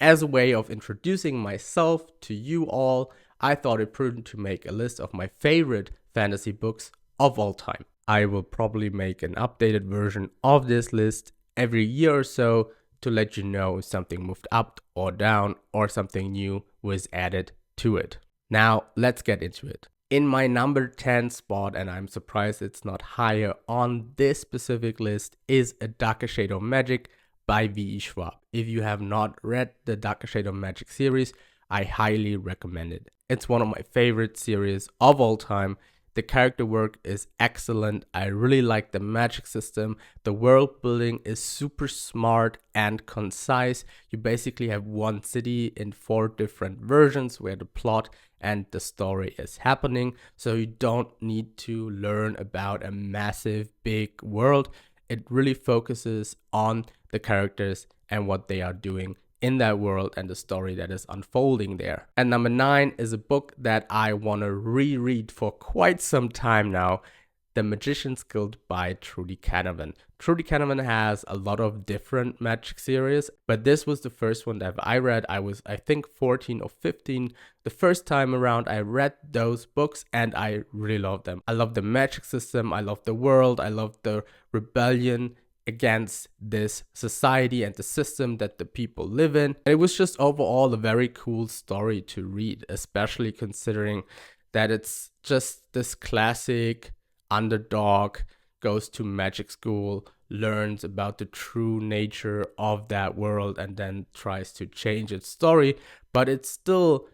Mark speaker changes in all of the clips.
Speaker 1: as a way of introducing myself to you all, I thought it prudent to make a list of my favorite fantasy books of all time. I will probably make an updated version of this list every year or so to let you know if something moved up or down or something new was added to it. Now, let's get into it. In my number 10 spot, and I'm surprised it's not higher on this specific list, is A Darker Shade of Magic by V.E. Schwab. If you have not read the Darker Shade of Magic series, I highly recommend it. It's one of my favorite series of all time. The character work is excellent. I really like the magic system. The world building is super smart and concise. You basically have one city in 4 different versions where the plot and the story is happening. So you don't need to learn about a massive big world. It really focuses on the characters and what they are doing in that world and the story that is unfolding there. And number 9 is a book that I want to reread for quite some time now, The Magician's Guild by Trudy Canavan. Trudy Canavan has a lot of different magic series, but this was the first one that I read. I was, I think, 14 or 15 the first time around I read those books, and I really love them. I love the magic system, I love the world, I love the rebellion against this society and the system that the people live in. It was just overall a very cool story to read, especially considering that it's just this classic underdog goes to magic school, learns about the true nature of that world, and then tries to change its story, but it's still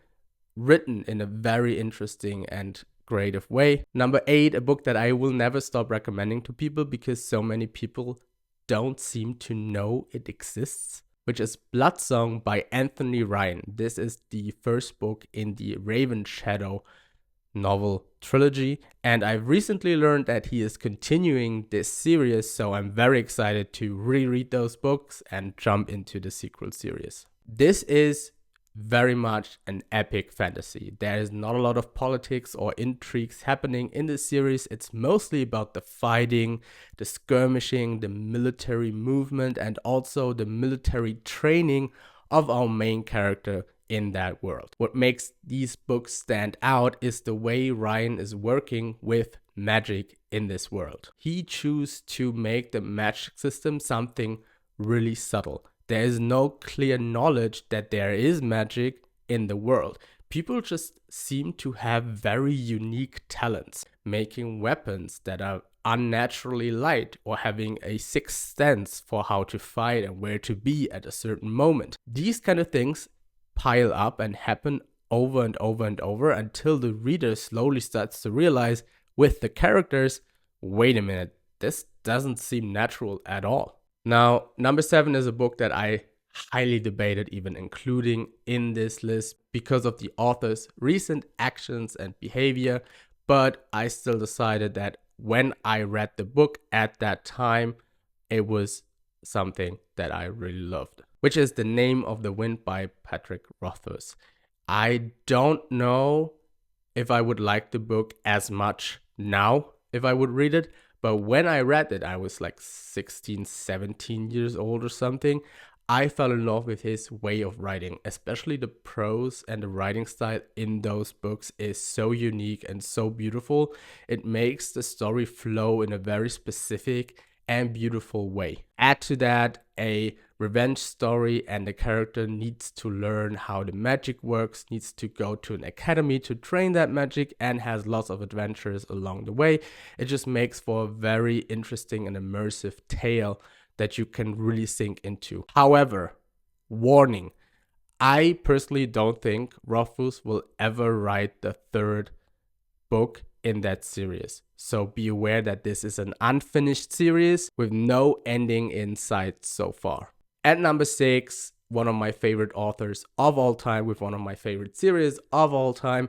Speaker 1: written in a very interesting and creative way. Number 8, a book that I will never stop recommending to people because so many people don't seem to know it exists, which is Blood Song by Anthony Ryan. This is the first book in the Raven Shadow novel trilogy, and I've recently learned that he is continuing this series, so I'm very excited to reread those books and jump into the sequel series. This is very much an epic fantasy. There is not a lot of politics or intrigues happening in this series. It's mostly about the fighting, the skirmishing, the military movement, and also the military training of our main character in that world. What makes these books stand out is the way Ryan is working with magic in this world. He chooses to make the magic system something really subtle. There is no clear knowledge that there is magic in the world. People just seem to have very unique talents, making weapons that are unnaturally light or having a sixth sense for how to fight and where to be at a certain moment. These kind of things pile up and happen over and over and over until the reader slowly starts to realize with the characters, wait a minute, this doesn't seem natural at all. Now, number 7 is a book that I highly debated even including in this list because of the author's recent actions and behavior, but I still decided that when I read the book at that time, it was something that I really loved, which is The Name of the Wind by Patrick Rothfuss. I don't know if I would like the book as much now if I would read it, but when I read it, I was like 16, 17 years old or something. I fell in love with his way of writing, especially the prose and the writing style in those books is so unique and so beautiful. It makes the story flow in a very specific and beautiful way. Add to that a revenge story, and the character needs to learn how the magic works, needs to go to an academy to train that magic, and has lots of adventures along the way. It just makes for a very interesting and immersive tale that you can really sink into. However, warning, I personally don't think Rothfuss will ever write the 3rd book in that series. So be aware that this is an unfinished series with no ending in sight so far. At number 6, one of my favorite authors of all time with one of my favorite series of all time,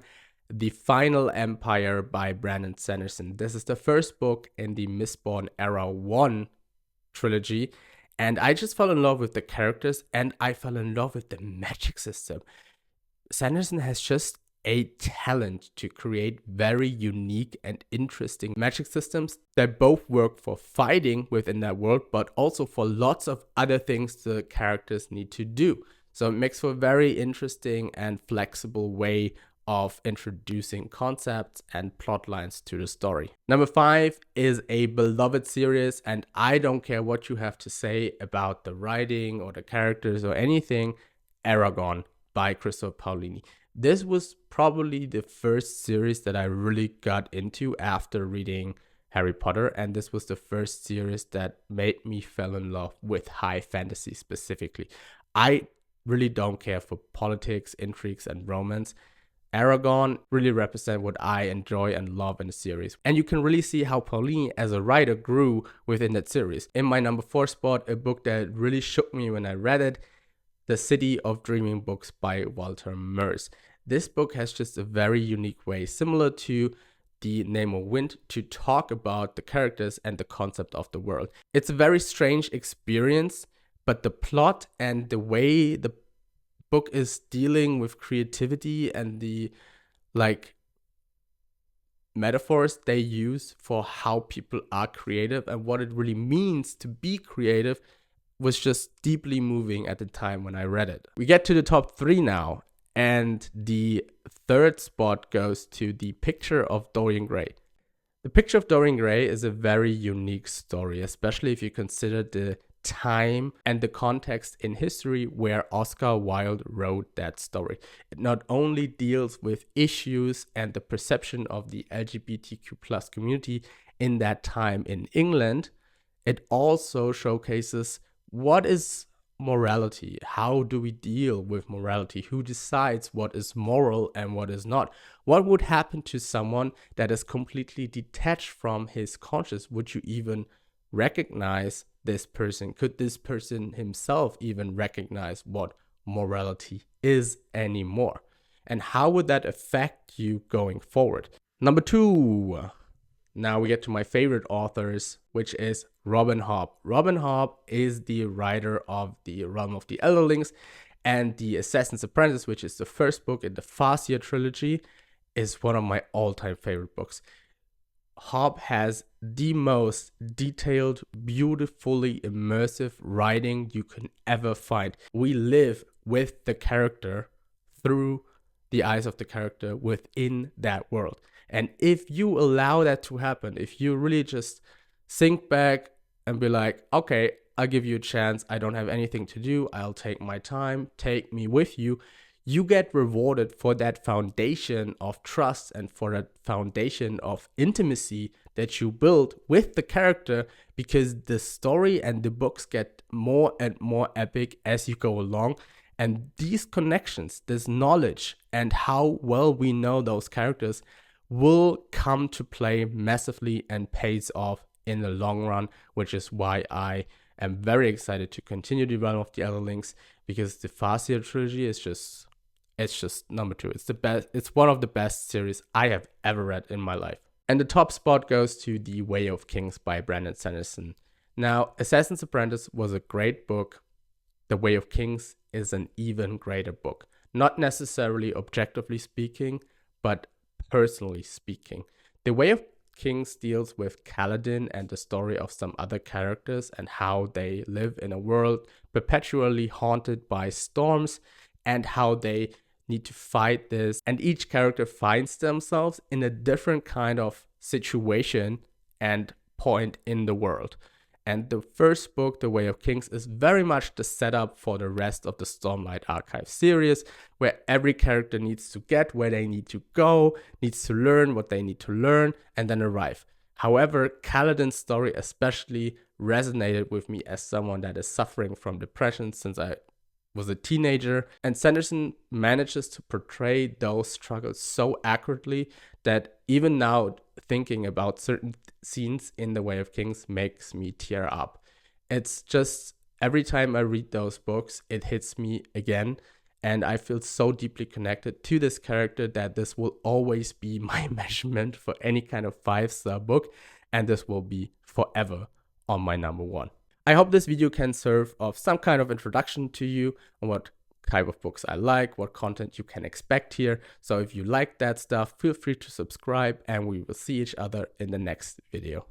Speaker 1: The Final Empire by Brandon Sanderson. This is the first book in the Mistborn Era 1 trilogy, and I just fell in love with the characters and I fell in love with the magic system. Sanderson has just a talent to create very unique and interesting magic systems that both work for fighting within that world, but also for lots of other things the characters need to do. So it makes for a very interesting and flexible way of introducing concepts and plot lines to the story. Number 5 is a beloved series, and I don't care what you have to say about the writing or the characters or anything, Aragon by Christopher Paolini. This was probably the first series that I really got into after reading Harry Potter, and this was the first series that made me fall in love with high fantasy specifically. I really don't care for politics, intrigues, and romance. Aragon really represent what I enjoy and love in the series. And you can really see how Paolini as a writer grew within that series. In my number 4 spot, a book that really shook me when I read it, The City of Dreaming Books by Walter Merz. This book has just a very unique way, similar to The Name of Wind, to talk about the characters and the concept of the world. It's a very strange experience, but the plot and the way the book is dealing with creativity and the metaphors they use for how people are creative and what it really means to be creative was just deeply moving at the time when I read it. We get to the top 3 now, and the 3rd spot goes to The Picture of Dorian Gray. The Picture of Dorian Gray is a very unique story, especially if you consider the time and the context in history where Oscar Wilde wrote that story. It not only deals with issues and the perception of the LGBTQ+ community in that time in England, it also showcases what is morality, how do we deal with morality, who decides what is moral and what is not, what would happen to someone that is completely detached from his conscience. Would you even recognize this person? Could this person himself even recognize what morality is anymore? And how would that affect you going forward? Number 2. Now we get to my favorite authors, which is Robin Hobb. Robin Hobb is the writer of The Realm of the Elderlings, and The Assassin's Apprentice, which is the first book in the Farseer trilogy, is one of my all-time favorite books. Hobb has the most detailed, beautifully immersive writing you can ever find. We live with the character through the eyes of the character within that world. And if you allow that to happen, if you really just sink back and be like, okay, I'll give you a chance. I don't have anything to do. I'll take my time. Take me with you. You get rewarded for that foundation of trust and for that foundation of intimacy that you build with the character, because the story and the books get more and more epic as you go along. And these connections, this knowledge, and how well we know those characters will come to play massively and pays off in the long run, which is why I am very excited to continue the Realm of the Elderlings, because the Farseer trilogy is just, it's just number 2. It's the best. It's one of the best series I have ever read in my life. And the top spot goes to The Way of Kings by Brandon Sanderson. Now, Assassin's Apprentice was a great book. The Way of Kings is an even greater book. Not necessarily objectively speaking, but personally speaking. The Way of Kings deals with Kaladin and the story of some other characters and how they live in a world perpetually haunted by storms and how they need to fight this. And each character finds themselves in a different kind of situation and point in the world. And the first book, The Way of Kings, is very much the setup for the rest of the Stormlight Archive series, where every character needs to get where they need to go, needs to learn what they need to learn, and then arrive. However, Kaladin's story especially resonated with me as someone that is suffering from depression since I was a teenager, and Sanderson manages to portray those struggles so accurately that even now, thinking about certain scenes in The Way of Kings makes me tear up. It's just, every time I read those books, it hits me again, and I feel so deeply connected to this character that this will always be my measurement for any kind of 5-star book, and this will be forever on my number 1. I hope this video can serve of some kind of introduction to you on what type of books I like, what content you can expect here. So if you like that stuff, feel free to subscribe, and we will see each other in the next video.